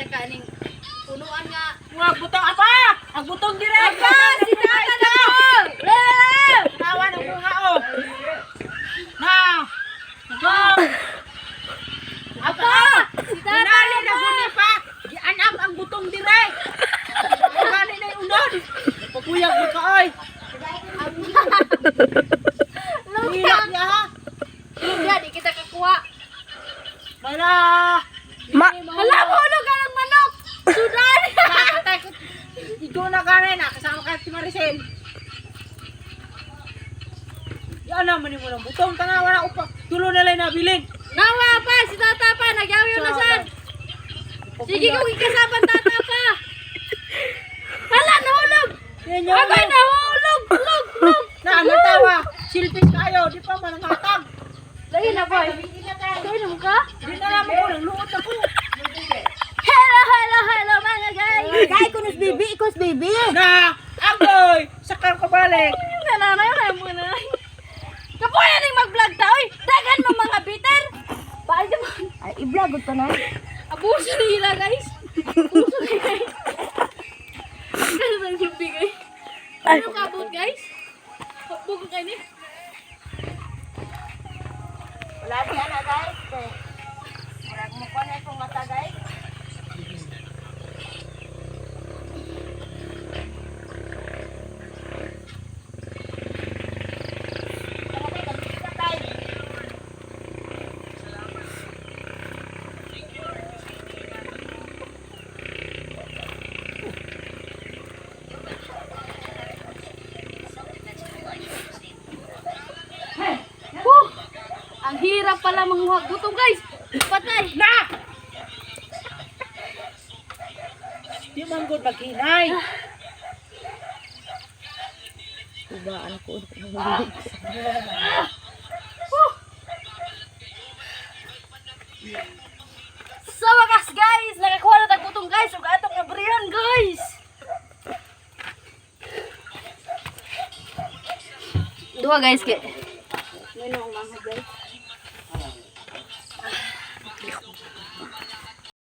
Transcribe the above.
kaning punuan nga. Wag butong apa? Ang butong dire. Apa, si tata na po. Nawa ng bunga oh. Na. Go. Apa, si tata Nali na na po. guni pa. Gianap ang butong dire. Nali na yung unod. Pagkuyag mo ka oy. Hilak niya ha. Luga, di kita kakuha. Wala. Hala, hulog ka ng manok. Sudan. Nakatay ko. Ikaw na gani na. Kasama ka si Maricel. Yan naman mo ng butong. Tanawa na upa. Tulo na lang nabilin. Nawa pa, si tata pa. Nagyawi na sad. Sige kong ikasaban tata pa. Hala, nahulog. Yan Agay, nahulog. Hulog. Na, matawa. Silpis kayo. Di pa manangatag. Lagi na boy. Lagi na mo ka? Di na naman ko. Nagluot ako. Hello mga guys. Guys, kunos baby. Na, agoy. Sakar ko balik. Nananay na mo na. Kapoy ning mag-vlog ta oy. Dagan mo mga bitter. Paano mo? Ay i-vlog ko na. Abuso nila guys. Abuso nila guys. Ano lang yung bigay? Ano kabot guys? Bugo kayo ni. Wala siya na guys. Wala mo ko na itong mata guys. Ang hirap pala manguha butong guys. Patay. Na! Di man good maghinay. Tubaan ko. Sa wakas guys, nakakuha na tag butong guys. Ug atong nabrihan guys. Duha guys kay